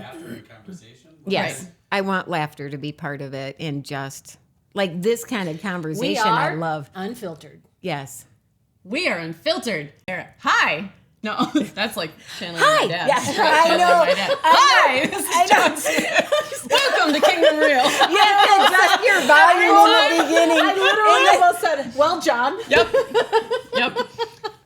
laughter in conversation. Yes. Right. I want laughter to be part of it, and just like this kind of conversation We are I love. Unfiltered. Yes. We are Unfiltered. Hi. No, that's like channeling my dad. Yes, Straight I channeling know. my dad. Hi, this is John Smith. Welcome to Kingdom Real. Yeah, adjust your volume in the beginning. I literally almost said, well, John. Yep.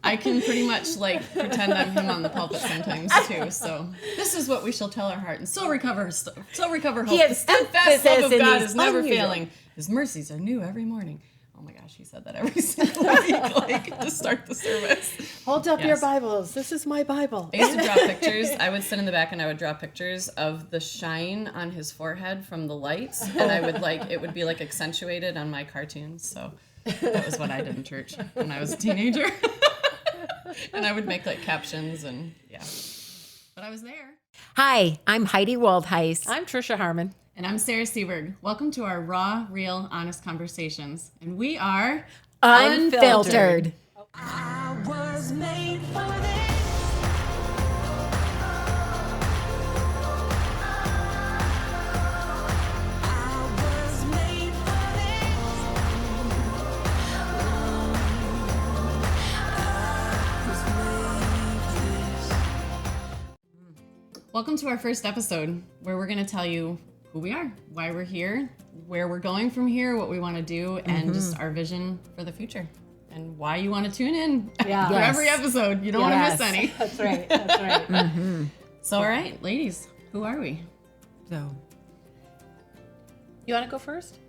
I can pretty much like pretend I'm him on the pulpit sometimes too. So this is what we shall tell our heart, and so recover hope. He has The steadfast love of emphasis in God these is never unusual- failing. His mercies are new every morning. Oh my gosh, he said that every single week, like to start the service. Hold up your Yes. Bibles. This is my Bible. I used to draw pictures. I would sit in the back and I would draw pictures of the shine on his forehead from the lights, and I would it would be like accentuated on my cartoons. So that was what I did in church when I was a teenager. And I would make like captions and yeah. But I was there. Hi, I'm Heidi Waldheis. I'm Trisha Harmon. And I'm Sarah Seberg. Welcome to our Raw, Real, Honest Conversations. And we are Unfiltered. I was made for this. I was made for this. Welcome to our first episode where we're going to tell you who we are, why we're here, where we're going from here, what we want to do, and just our vision for the future. And why you want to tune in for Yes. every episode. You don't want to Yes. miss any. That's right. That's right. So, all right, ladies, who are we? So You want to go first?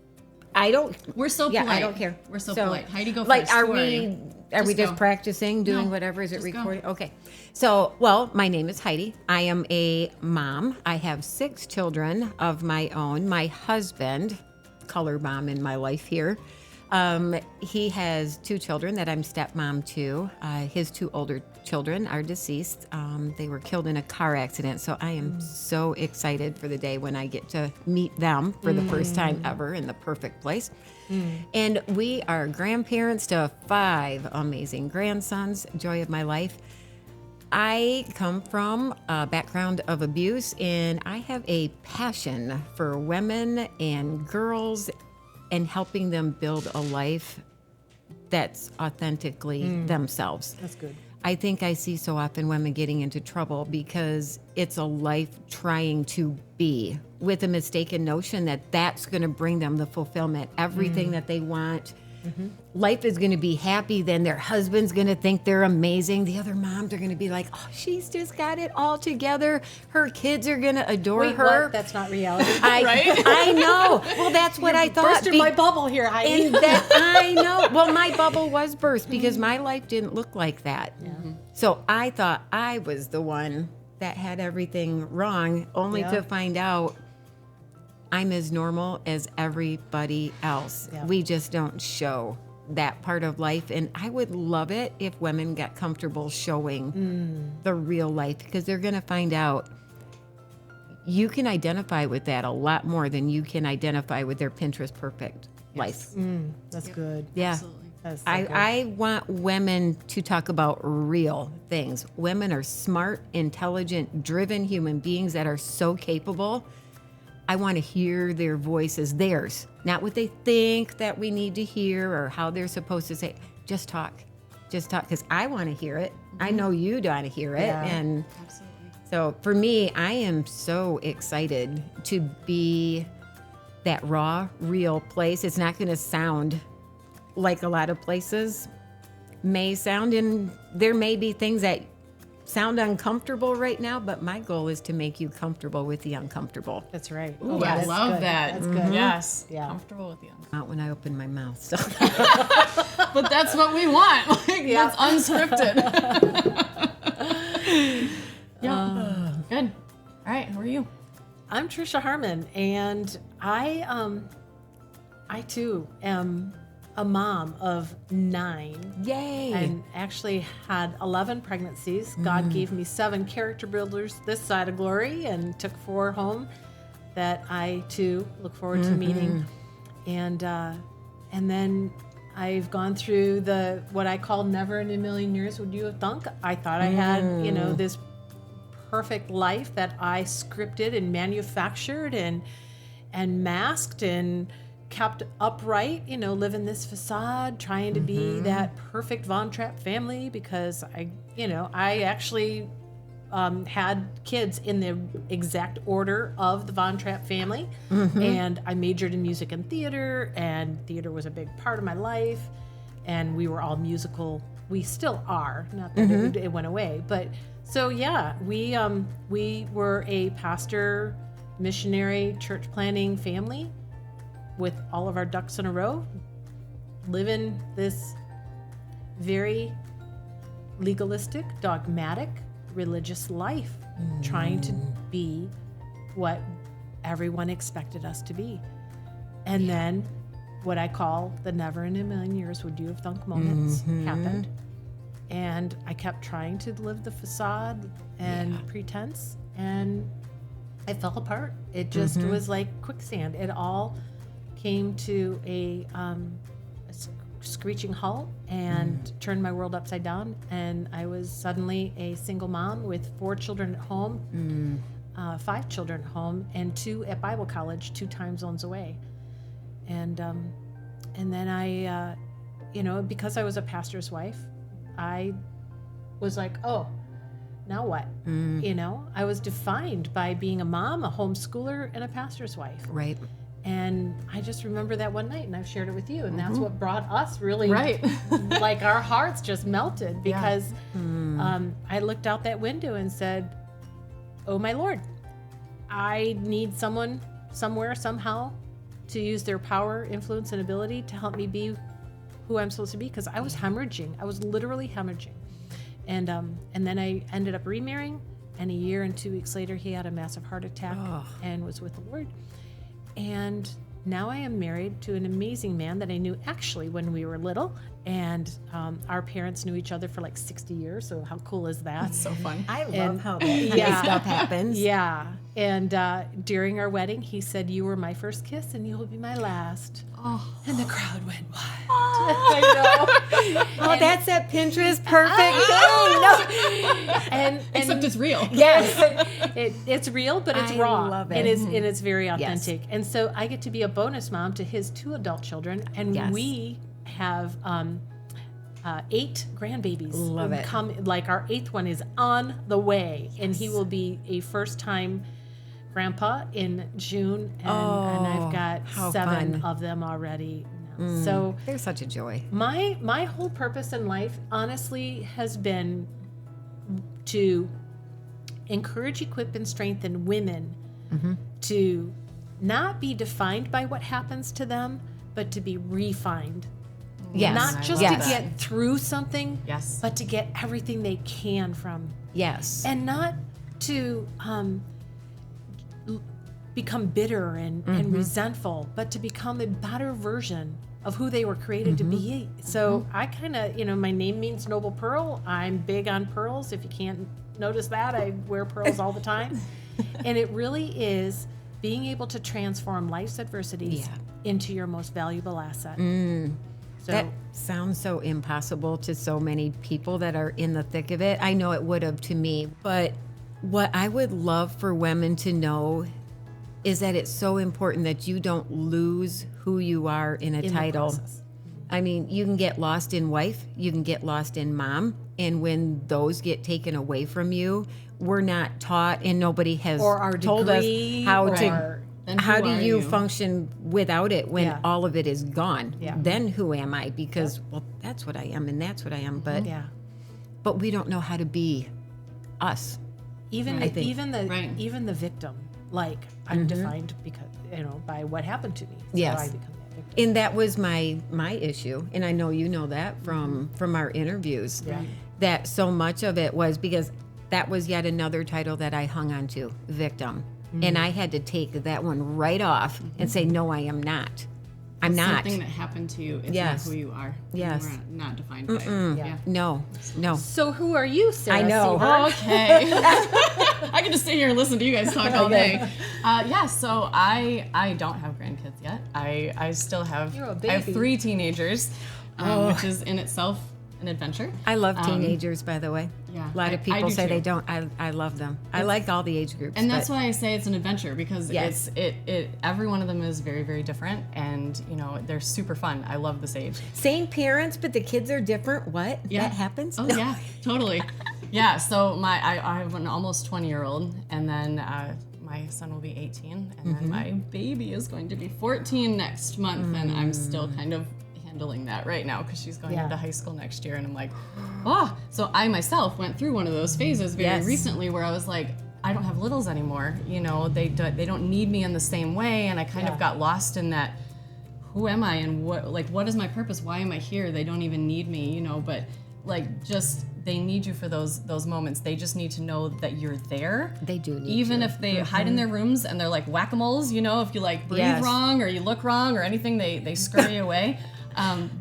I don't. We're so Yeah, polite. I don't care. We're so polite. Heidi, go Like, first. are Who we? you? Are we just go. practicing doing No, whatever? Is it just go. recording? Okay. So, well, my name is Heidi. I am a mom. I have 6 children of my own. My husband, color mom in my life here. He has 2 children that I'm stepmom to. His 2 older children are deceased. They were killed in a car accident. So I am so excited for the day when I get to meet them for the first time ever in the perfect place. And we are grandparents to 5 amazing grandsons, joy of my life. I come from a background of abuse, and I have a passion for women and girls and helping them build a life that's authentically themselves. That's good. I think I see so often women getting into trouble because it's a life trying to be with a mistaken notion that that's going to bring them the fulfillment, everything that they want. Life is going to be happy. Then their husband's going to think they're amazing. The other moms are going to be like, oh, she's just got it all together. Her kids are going to adore Wait, her. what? That's not reality. I know. Well, that's what I thought. Bursted my bubble here, Heidi. And that I know. Well, my bubble was burst because my life didn't look like that. So I thought I was the one that had everything wrong, only Yeah. to find out I'm as normal as everybody else. Yeah. We just don't show that part of life. And I would love it if women got comfortable showing the real life, because they're going to find out you can identify with that a lot more than you can identify with their Pinterest perfect life. That's good. Yeah. Absolutely. That's so good. I want women to talk about real things. Women are smart, intelligent, driven human beings that are so capable. I want to hear their voices, theirs, not what they think that we need to hear or how they're supposed to say. Just talk, because I want to hear it. I know you want to hear it, Yeah. and Absolutely. so for me, I am so excited to be that raw, real place. It's not going to sound like a lot of places may sound, and there may be things that sound uncomfortable right now, but my goal is to make you comfortable with the uncomfortable. That's right. Ooh, Yeah, I that's love good. that. That's good. Yes. Yeah. Comfortable with you. Not when I open my mouth. So But that's what we want. Like, Yeah. that's unscripted. Yeah. Good. All right. Who are you? I'm Trisha Harmon, and I too am a mom of 9. yay! And actually had 11 pregnancies. God gave me 7 character builders this side of glory and took 4 home that I too look forward to meeting. And then I've gone through what I call never in a million years would you have thunk. I thought I had, this perfect life that I scripted and manufactured and masked and kept upright, living this facade, trying to be that perfect Von Trapp family, because I actually had kids in the exact order of the Von Trapp family. And I majored in music and theater was a big part of my life. And we were all musical. We still are, not that it went away. But so, yeah, we were a pastor, missionary, church planting family with all of our ducks in a row, living this very legalistic, dogmatic, religious life, trying to be what everyone expected us to be. And then what I call the never in a million years would you have thunk moments happened. And I kept trying to live the facade and pretense, and I fell apart. It just was like quicksand. It all came to a screeching halt and turned my world upside down. And I was suddenly a single mom with 4 children at home, 5 children at home, and 2 at Bible college, 2 time zones away. And then I, because I was a pastor's wife, I was like, oh, now what? I was defined by being a mom, a homeschooler, and a pastor's wife. Right. And I just remember that one night, and I've shared it with you, and that's what brought us really, like our hearts just melted, because I looked out that window and said, oh my Lord, I need someone somewhere, somehow, to use their power, influence, and ability to help me be who I'm supposed to be, because I was hemorrhaging. I was literally hemorrhaging. And then I ended up remarrying, and a year and 2 weeks later, he had a massive heart attack and was with the Lord. And now I am married to an amazing man that I knew actually when we were little, and our parents knew each other for like 60 years, so how cool is that? That's so fun. I love how that kind of stuff happens. Yeah. And during our wedding, he said, you were my first kiss and you will be my last. Oh. And the crowd went wild. I know. Oh, that's that Pinterest perfect thing. No. And Except it's real. yes, it's real, but it's I raw. love it. And it's very authentic. And so I get to be a bonus mom to his 2 adult children, and we have 8 grandbabies. Love it. Like our 8th one is on the way, and he will be a first-time grandpa in June, and I've got 7 fun. of them already. So They're such a joy. my whole purpose in life, honestly, has been to encourage, equip, and strengthen women to not be defined by what happens to them, but to be refined. Yes. Not just Yes. to get through something, Yes. but to get everything they can from. Yes. And not to become bitter and resentful, but to become a better version of who they were created to be. So I kind of, my name means noble pearl. I'm big on pearls. If you can't notice that, I wear pearls all the time. And it really is being able to transform life's adversities into your most valuable asset. So That sounds so impossible to so many people that are in the thick of it. I know it would have to me. But what I would love for women to know is that it's so important that you don't lose who you are in a in the title. process. I mean, you can get lost in wife, you can get lost in mom, and when those get taken away from you, we're not taught, and nobody has Or our told us degree, how or- to. And How who do are you you? function without it when Yeah. all of it is gone? Yeah. Then who am I? Because well, that's what I am, and that's what I am. But Yeah. but we don't know how to be us. Even I think. even the victim, like I'm defined because by what happened to me. So Yes. I become that victim. And that was my issue, and I know you know that from our interviews. Yeah. That so much of it was because that was yet another title that I hung on to, victim, and I had to take that one right off and say, no, I am not. I'm not. Something that happened to you is Yes. not who you are. Yes. You are not defined by it. Yeah. No. So who are you, Sarah? I know. Seaver? Okay. I can just sit here and listen to you guys talk all day. So I don't have grandkids yet. I still have You're a I have baby. 3 teenagers, which is in itself an adventure. I love teenagers, by the way. yeah, A lot of I people do say too. they don't. I love them. I like all the age groups. And that's but why I say it's an adventure, because Yes. every one of them is very, very different, and they're super fun. I love this age. same parents, but the kids are different. What? Yeah. That happens? Oh yeah, totally. Yeah. So I have an almost 20-year-old, and then my son will be 18, and then my baby is going to be 14 next month, and I'm still kind of handling that right now because she's going Yeah. into high school next year, and I'm like, oh. So I myself went through one of those phases very Yes. recently where I was like, I don't have littles anymore. They don't need me in the same way, and I kind Yeah. of got lost in that. Who am I, and what is my purpose? Why am I here? They don't even need me, but just they need you for those moments. They just need to know that you're there. They do need even you. if they hide in their rooms and they're like whack-a-moles, if you like breathe Yes. wrong or you look wrong or anything, they scurry away.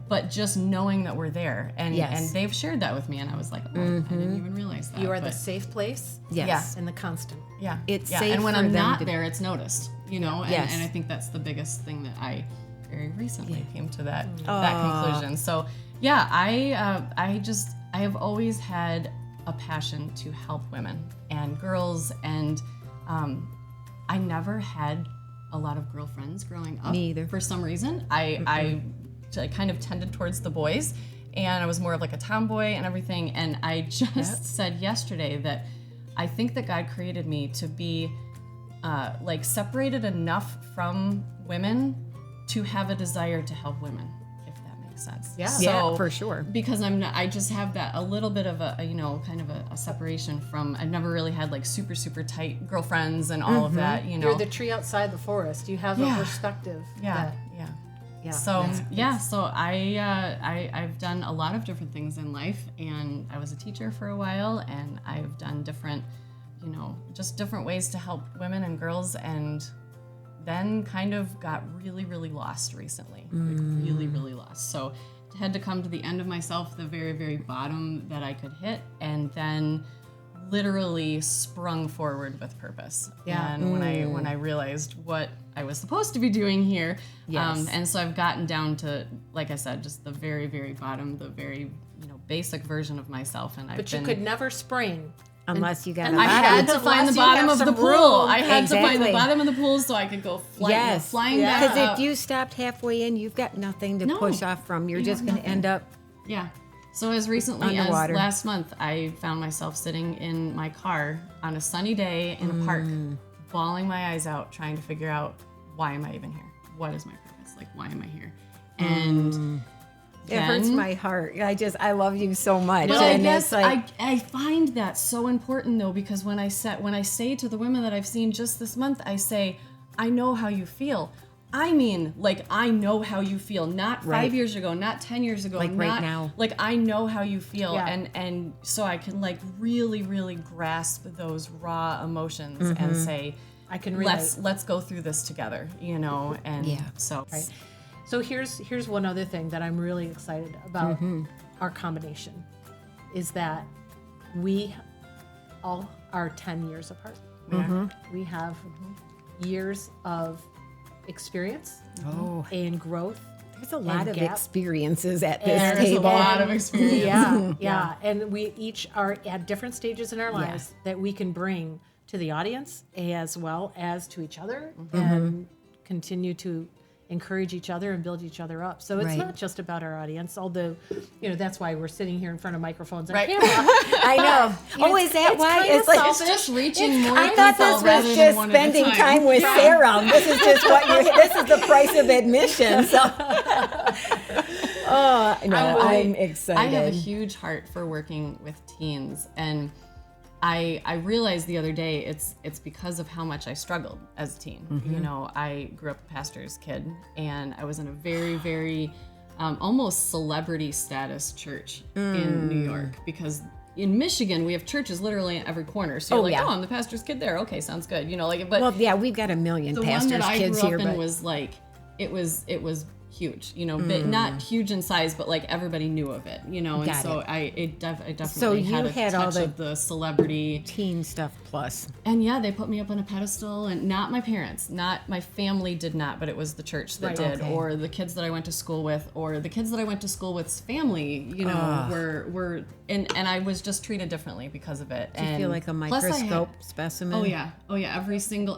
But just knowing that we're there, and Yes. they've shared that with me, and I was like, I didn't even realize that. You are the but safe place. Yes. And the constant. yeah, It's yeah. safe And when for I'm them not to- there, it's noticed. And Yes. I think that's the biggest thing that I very recently came to that Aw. conclusion. So yeah, I have always had a passion to help women and girls, and I never had a lot of girlfriends growing up. Me either. For some reason, I kind of tended towards the boys, and I was more of like a tomboy and everything. And I just said yesterday that I think that God created me to be separated enough from women to have a desire to help women, if that makes sense. Yeah. Yeah, for sure. Because I just have that a little bit of a kind of a separation from. I've never really had like super super tight girlfriends and all of that. You're the tree outside the forest. You have Yeah. a perspective. yeah, that- yeah. yeah. So so I've done a lot of different things in life, and I was a teacher for a while, and I've done different, just different ways to help women and girls, and then kind of got really, really lost recently. Like really, really lost. So had to come to the end of myself, the very, very bottom that I could hit, and then literally sprung forward with purpose. Yeah. And when I realized what I was supposed to be doing here, Yes. and so I've gotten down to, like I said, just the very, very bottom, the very basic version of myself. And But you could never spring. Unless you got a I bottom. had to find the Unless you bottom have of the some pool. room. I had to find the Exactly. bottom of the pool so I could go Yes. flying Yeah. back Because up. if you stopped halfway in, you've got nothing to No. push off from. You're You just have going to nothing. end up. Yeah. So as recently as Underwater. last month, I found myself sitting in my car on a sunny day in a park, bawling my eyes out, trying to figure out, why am I even here? What is my purpose? Like, why am I here? And It hurts then- my heart. I love you so much. But I and guess it's like, I find that so important though, because when I say to the women that I've seen just this month, I say, I know how you feel. I mean, like, I know how you feel. Not 5 Right. years ago, not 10 years ago, Like right not, now. Like, I know how you feel, Yeah. and so I can like really, really grasp those raw emotions Mm-hmm. and say, I can relate. let's go through this together, and Yeah. so So here's one other thing that I'm really excited about our combination is that we all are 10 years apart. We have years of experience and growth. there's a lot and of gap. experiences at this there's a table. lot of experience. Yeah. And we each are at different stages in our lives that we can bring to the audience as well as to each other and continue to encourage each other and build each other up. So it's Right. not just about our audience, although, that's why we're sitting here in front of microphones and Right. camera. I know. Oh, is that it's why? kinda It's like It's just reaching more I thought people this rather was than just one at a spending time. time with Sarah. This is just this is the price of admission. So, I'm excited. I have a huge heart for working with teens, and I realized the other day it's because of how much I struggled as a teen. I grew up a pastor's kid, and I was in a very, very almost celebrity status church in New York, because in Michigan we have churches literally in every corner. So you're like, yeah. oh, I'm the pastor's kid there. Okay, sounds good. But well, yeah, we've got a million the one pastors that I kids grew here, up in but was like, it was huge, you know, but not huge in size, but like everybody knew of it, you know, and Got so it. I definitely So you had a had touch all the of the celebrity. teen stuff plus. And yeah, they put me up on a pedestal, and not my parents, not my family did not, but it was the church that did, Okay. or the kids that I went to school with, or the kids that I went to school with's family, you know, were and I was just treated differently because of it. Do you feel like a plus I had- microscope specimen? Oh yeah.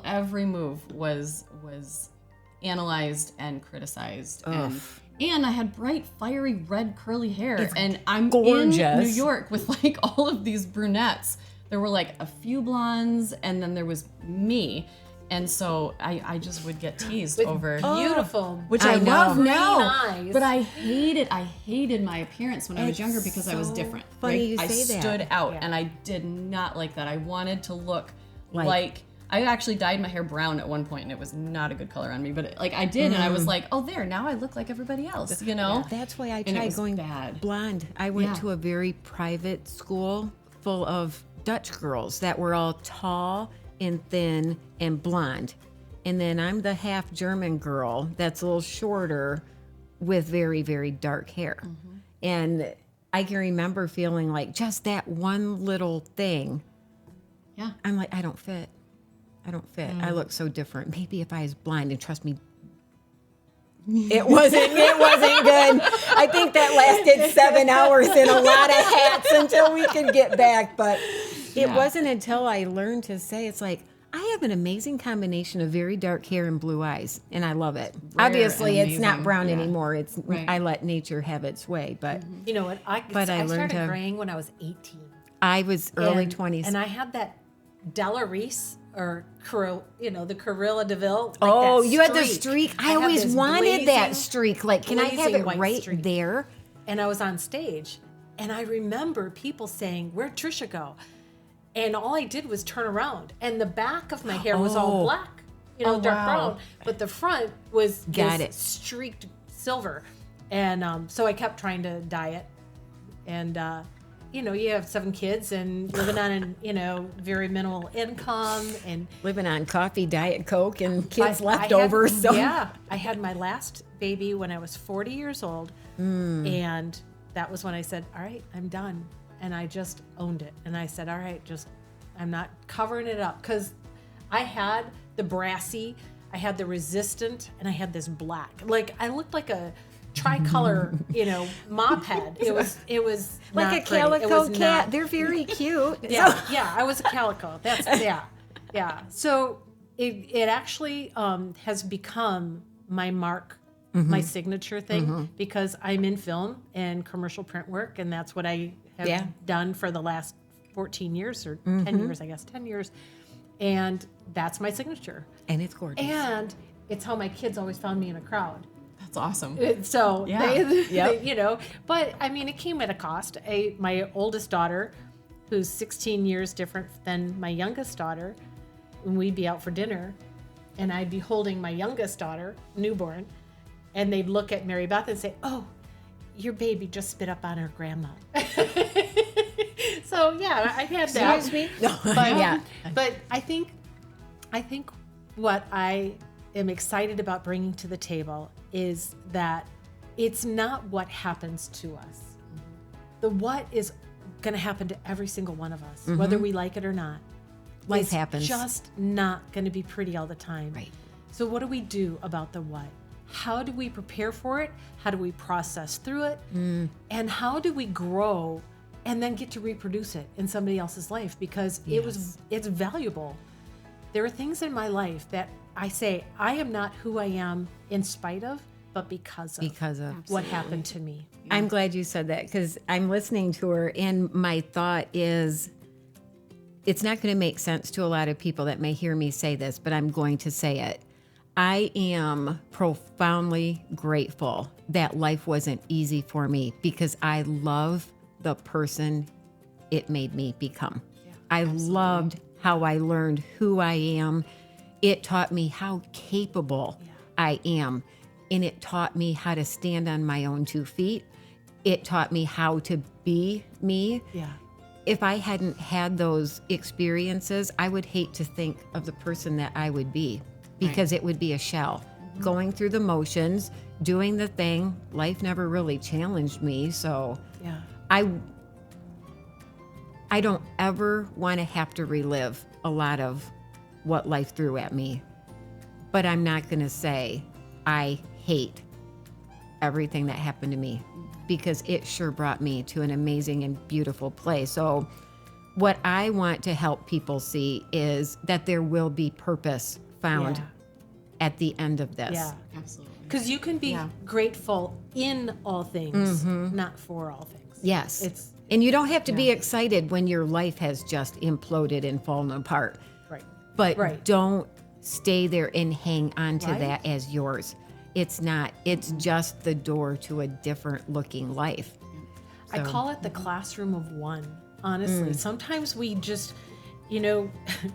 Every move was analyzed and criticized, and I had bright, fiery red curly hair, and I'm gorgeous. in New York with like all of these brunettes. There were like a few blondes, and then there was me, and so I just would get teased over Beautiful. which I I, know. love now. Green eyes. But I hated my appearance when I was younger because I was so different. funny you I say that. stood out, Yeah. and I did not like that. I wanted to look like I actually dyed my hair brown at one point, and it was not a good color on me. But like I did, and I was like, oh, there, now I look like everybody else, you know. That's why I And it tried was going bad. blonde. I went Yeah. to a very private school full of Dutch girls that were all tall and thin and blonde. And then I'm the half German girl that's a little shorter with very, very dark hair. Mm-hmm. And I can remember feeling like just that one little thing. Yeah. I'm like, I don't fit. I don't fit. I look so different. Maybe if I was blind, and trust me, it wasn't good. I think that lasted 7 hours in a lot of hats until we could get back. But it Yeah. wasn't until I learned to say, it's like, I have an amazing combination of very dark hair and blue eyes, and I love it. Rare Obviously, and it's not amazing. brown Yeah. anymore. It's Right. I let nature have its way. But You know what? I But I learned started to- graying when I was 18. I was early And- 20s. And I had that Della Reese or the Corilla DeVille. Like Oh, that you had the streak. I had always this wanted that blazing- streak. Like, can I have blazing it white right streak. there? And I was on stage, and I remember people saying, "Where'd Trisha go?" And all I did was turn around, and the back of my hair was all Oh. black, Oh, dark wow. brown, but the front was Got this it. streaked silver. And so I kept trying to dye it. And you have 7 kids and living on an very minimal income, and Living on coffee, Diet Coke, and kids I leftovers. had- So Yeah, I had my last baby when I was 40 years old, and that was when I said, "All right, I'm done," and I just owned it. And I said, "All right, I'm not covering it up," because I had the brassy, I had the resistant, and I had this black. Like I looked like a tricolor, mop head. It was like not a pretty. It calico was cat. not- They're very cute. yeah, I was a calico. That's yeah. So it actually has become my mark, my signature thing, because I'm in film and commercial print work, and that's what I have Yeah. done for the last 14 years or 10 years, I guess, 10 years, and that's my signature, And it's gorgeous. and it's how my kids always found me in a crowd. That's awesome. So Yeah. Yep. but I mean, it came at a cost. My oldest daughter, who's 16 years different than my youngest daughter, when we'd be out for dinner, and I'd be holding my youngest daughter, newborn, and they'd look at Mary Beth and say, "Oh, your baby just spit up on her grandma." So yeah, I had that. Excuse me? No. But Yeah. but I think what I am excited about bringing to the table is that it's not what happens to us. The what is going to happen to every single one of us, whether we like it or not. Life It's happens. just not going to be pretty all the time. Right. So what do we do about the what? How do we prepare for it? How do we process through it? And how do we grow and then get to reproduce it in somebody else's life? Because it's valuable. There are things in my life that I say, I am not who I am in spite of, but because of what happened to me. I'm glad you said that because I'm listening to her, and my thought is it's not going to make sense to a lot of people that may hear me say this, but I'm going to say it. I am profoundly grateful that life wasn't easy for me because I love the person it made me become. I loved how I learned who I am. It taught me how capable I am. And it taught me how to stand on my own 2 feet. It taught me how to be me. Yeah. If I hadn't had those experiences, I would hate to think of the person that I would be because it would be a shell. going through the motions, doing the thing. Life never really challenged me, so Yeah. I don't ever want to have to relive a lot of what life threw at me. But I'm not going to say I hate everything that happened to me, because it sure brought me to an amazing and beautiful place. So what I want to help people see is that there will be purpose found Yeah. at the end of this. Yeah. Absolutely. Because you can be grateful in all things, not for all things. Yes. And you don't have to be excited when your life has just imploded and fallen apart. Right. But Right. don't stay there and hang on to Right. that as yours. It's not. It's just the door to a different looking life. I call it the classroom of one, honestly. Sometimes we just,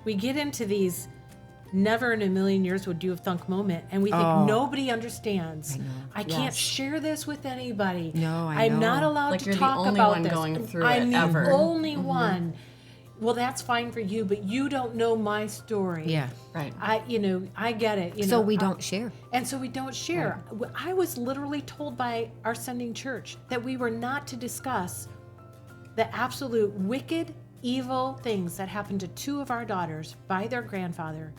we get into these never in a million years would you have thunk moment, and we think nobody understands. I can't share this with anybody. No, I I'm know. not allowed Like to you're the talk only about one this. going through I'm it the ever. only one. Well, that's fine for you, but you don't know my story. Yeah. Right. I get it. So we don't share. And so we don't share. I was literally told by our sending church that we were not to discuss the absolute wicked, evil things that happened to two of our daughters by their grandfather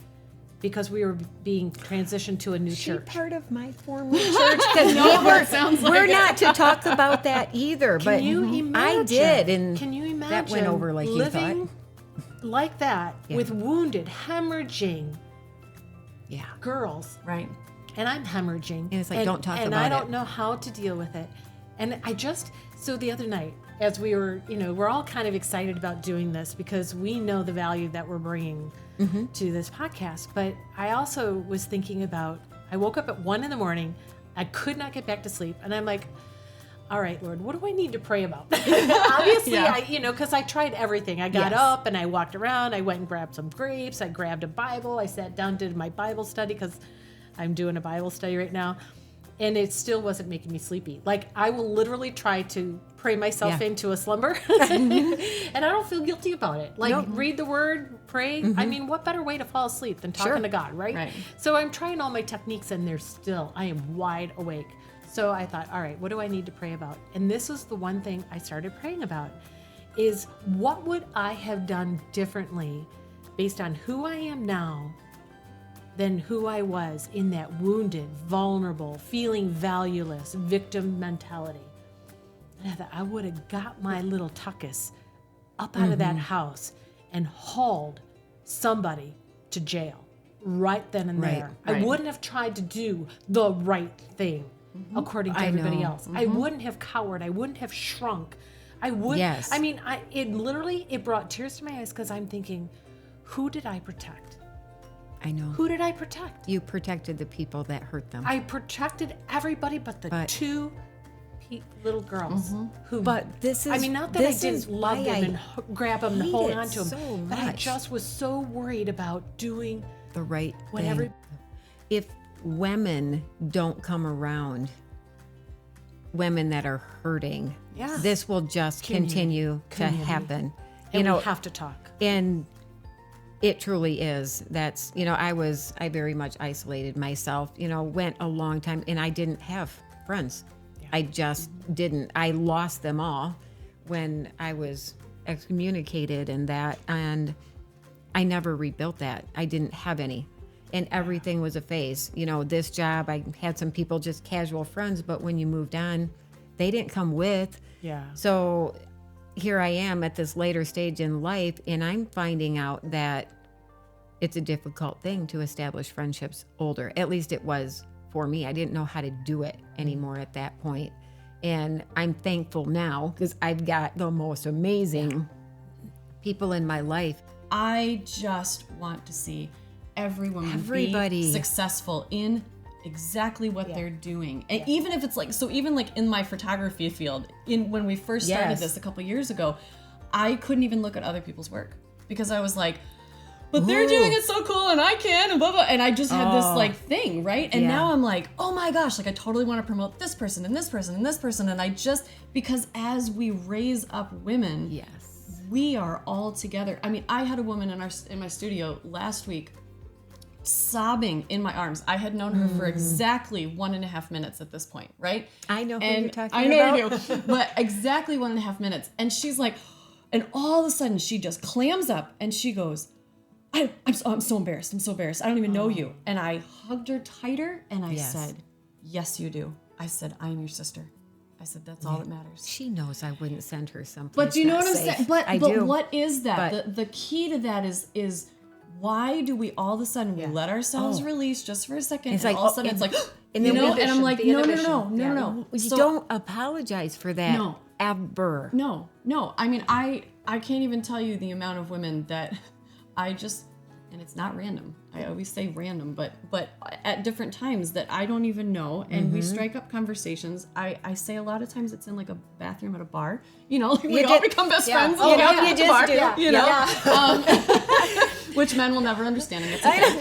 because we were being transitioned to a new church. Part of my former church, because we're not to talk about that either. But Can you imagine? I did, and can you imagine that went over like you thought. living like that with wounded, hemorrhaging Yeah. girls? Right. And I'm hemorrhaging. And it's like, don't talk and about I don't it. know how to deal with it. And so the other night, as we were, we're all kind of excited about doing this because we know the value that we're bringing to this podcast. But I also was thinking about, I woke up at 1 a.m. I could not get back to sleep. And I'm like, all right, Lord, what do I need to pray about? Obviously, because I tried everything. I got up and I walked around. I went and grabbed some grapes. I grabbed a Bible. I sat down, did my Bible study because I'm doing a Bible study right now. And it still wasn't making me sleepy. Like, I will literally try to pray myself into a slumber. And I don't feel guilty about it. Like, read the word, pray. I mean, what better way to fall asleep than talking to God, right? Right. So I'm trying all my techniques and I am wide awake. So I thought, all right, what do I need to pray about? And this was the one thing I started praying about is what would I have done differently based on who I am now than who I was in that wounded, vulnerable, feeling valueless, victim mentality. And I thought I would have got my little tuckus up out of that house and hauled somebody to jail right then and there. I wouldn't have tried to do the right thing according to everybody else. I wouldn't have cowered. I wouldn't have shrunk. I would. Yes. I mean, it brought tears to my eyes because I'm thinking, who did I protect? I know. Who did I protect? You protected the people that hurt them. I protected everybody but the two little girls who. But this is. I mean, not that I didn't love them and grab them and hate hold it on to them, so but I much. just was so worried about doing the right whatever. thing. If women don't come around, women that are hurting, this will just continue to happen. And we have to talk. And it truly is. That's, I very much isolated myself, went a long time and I didn't have friends. I just didn't. I lost them all when I was excommunicated and I never rebuilt that. I didn't have any. And everything was a phase. This job, I had some people, just casual friends, but when you moved on, they didn't come with. Yeah. So here I am at this later stage in life, and I'm finding out that it's a difficult thing to establish friendships older. At least it was for me. I didn't know how to do it anymore at that point. And I'm thankful now because I've got the most amazing people in my life. I just want to see Everybody be successful in exactly what they're doing. And even if it's even in my photography field, when we first started this a couple years ago, I couldn't even look at other people's work because I was like, but they're doing it so cool and I can and blah, blah. And I just had this thing, right? And now I'm like, oh my gosh, I totally want to promote this person and this person and this person. And because as we raise up women, we are all together. I mean, I had a woman in my studio last week sobbing in my arms. I had known her for exactly 1.5 minutes at this point, right? I know who And you're talking I know about. you do, but exactly 1.5 minutes. And she's like, and all of a sudden she just clams up and she goes, I'm so embarrassed. I'm so embarrassed. I don't even know you. And I hugged her tighter and I Yes. said, yes, you do. I said, I am your sister. I said, that's all that matters. She knows I wouldn't send her someplace. But you know not what I'm safe. saying? But I do. what is that? But- The key to that is why do we all of a sudden we let ourselves release just for a second, It's and like, all of a sudden and- it's like, and you then know, we- and I'm like, the no, inhibition. no. You So- don't apologize for that. No. Ever. No. I mean, I can't even tell you the amount of women that I just, and it's not random. I always say random, but at different times that I don't even know, and we strike up conversations. I say a lot of times it's in like a bathroom at a bar. You know, like we all become best friends. Oh, you know, yeah, you at the just bar, do. You know, which men will never understand, and it's okay.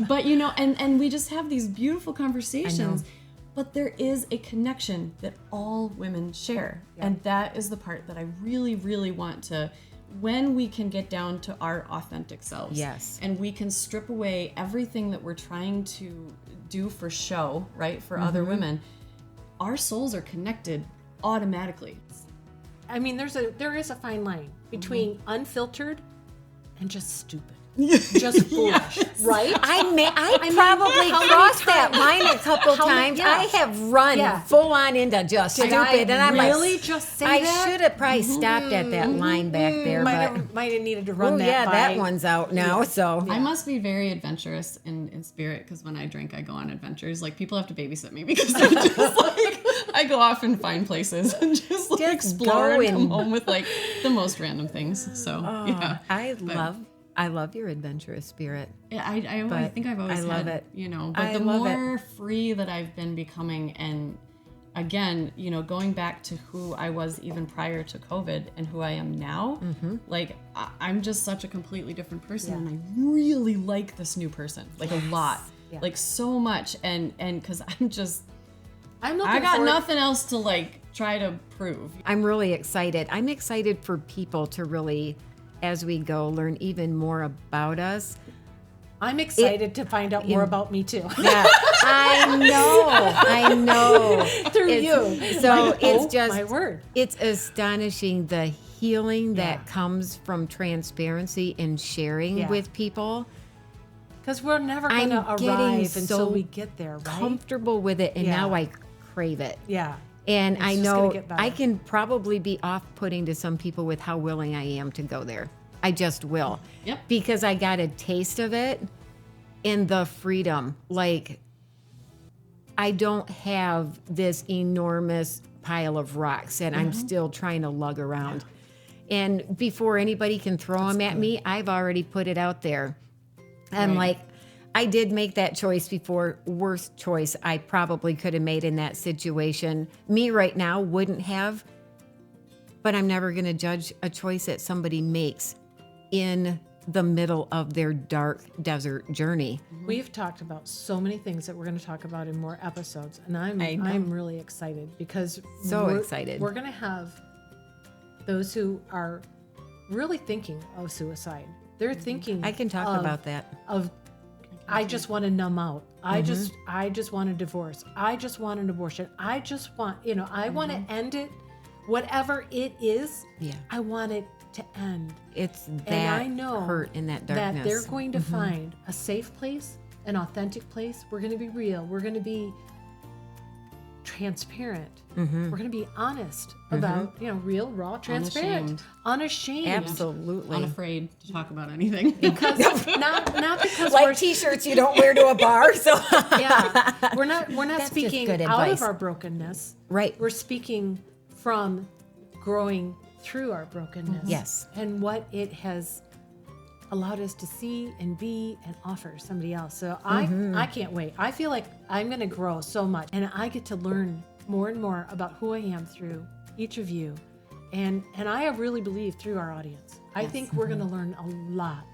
But you know, and we just have these beautiful conversations. But there is a connection that all women share. And that is the part that I really, really want to, when we can get down to our authentic selves. Yes. And we can strip away everything that we're trying to do for show, right? For other women, our souls are connected automatically. I mean, there is a fine line between unfiltered and just stupid. Just foolish, right? I probably how many crossed that times- line a couple how many- times. yeah. I have run Yeah. full on into just Did stupid, I and I'm really like, just say I that? should have probably stopped at that line back there, but Might have needed to run oh that yeah, by. that one's out now. So I must be very adventurous in spirit, because when I drink, I go on adventures. Like, people have to babysit me because I just like, I go off and find places and just like Just explore go and come and- home with like the most random things. So yeah. I love your adventurous spirit. Yeah, I But think I've always I love had, it. you know, but I the love it. more free that I've been becoming, and again, you know, going back to who I was even prior to COVID and who I am now, Mm-hmm. like I'm just such a completely different person, and I really like this new person, like a lot, like so much, and because I'm looking I got forward- nothing else to like try to prove. I'm really excited. I'm excited for people to really, as we go, learn even more about us. I'm excited to find out more about me too. Yeah, I know. Through It's- you. So Like, it's oh, just, my word. it's astonishing the healing Yeah. that comes from transparency and sharing Yeah. with people. Because we're never I'm going to getting arrive so until we get there, right? Comfortable with it, and Yeah. now I crave it. Yeah. And It's I just know gonna get better. I can probably be off-putting to some people with how willing I am to go there. I just will. Yep. Because I got a taste of it in the freedom. Like, I don't have this enormous pile of rocks and I'm still trying to lug around. And before anybody can throw them at me, I've already put it out there. I'm like, I did make that choice before. Worst choice I probably could have made in that situation. Me right now wouldn't have, but I'm never going to judge a choice that somebody makes in the middle of their dark desert journey. We've talked about so many things that we're going to talk about in more episodes, and I know. I'm really excited because So we're excited. We're going to have those who are really thinking of suicide. They're thinking. I can talk of- about that. Of, I just want to numb out. I just want a divorce. I just want an abortion. I just want, I want to end it. Whatever it is, Yeah. I want it to end. It's that And I know hurt in that darkness. that they're going to find a safe place, an authentic place. We're going to be real. We're going to be transparent. We're going to be honest about, real, raw, transparent, unashamed. Absolutely. Unafraid to talk about anything. Because not because Like we're t-shirts you don't wear to a bar. So yeah, we're not That's just speaking good out advice. of our brokenness. Right. We're speaking from growing through our brokenness. Yes. And what it has allowed us to see and be and offer somebody else. So I can't wait. I feel like I'm going to grow so much, and I get to learn more and more about who I am through each of you. And I really believe through our audience. I think we're going to learn a lot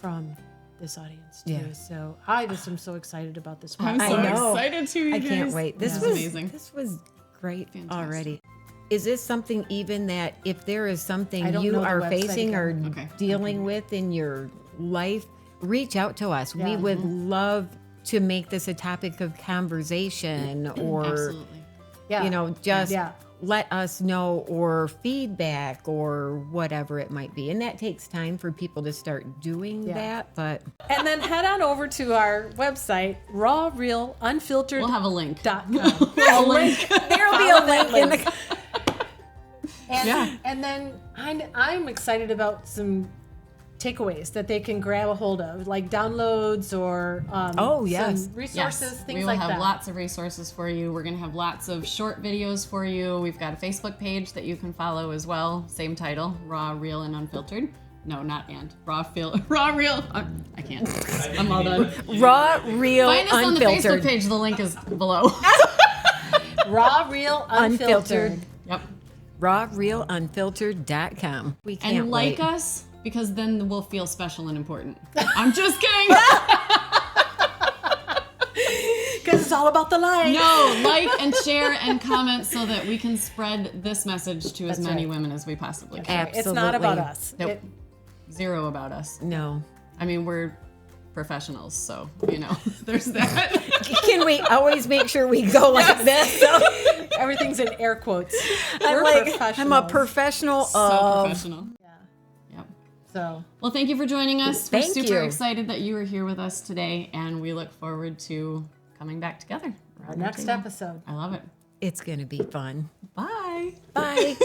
from this audience too. Yeah. So I just am so excited about this I'm podcast. so I know. excited too. You I can't guys. wait. This is was amazing. This was great Fantastic. already. Is this something even that if there is I something don't you know the are website facing or again. Okay. dealing with in your life, reach out to us. We Yeah. would love to make this a topic of conversation or, Absolutely. Yeah. just Yeah. let us know, or feedback or whatever it might be. And that takes time for people to start doing that. But And then head on over to our website, Raw.Real.Unfiltered. We'll have a link. .com. A link. there'll be a link in the. And then I'm excited about some takeaways that they can grab a hold of, like downloads or some resources, things we will like have that. lots of resources for you. We're going to have lots of short videos for you. We've got a Facebook page that you can follow as well. Same title, Raw, Real, and Unfiltered. No, not and. Raw, Real. I can't. I'm all done. Raw, real, Find us on the Facebook unfiltered. page. The link is below. Raw, Real, Unfiltered. Unfiltered. Yep. Rawrealunfiltered.com. We can't And like wait. us, because then we'll feel special and important. I'm just kidding. Because it's all about the light. No, like and share and comment so that we can spread this message to as That's many right. women as we possibly can. Absolutely. It's not about us. Nope. Zero about us. No. I mean, we're professionals, so, there's that. Can we always make sure we go like this? So Everything's in air quotes. I'm We're like, I'm a professionals. professional So of. professional. Yep. So Well, thank you for joining us. We're Thank super you. excited that you were here with us today, and we look forward to coming back together. our next episode. I love it. It's going to be fun. Bye. Bye.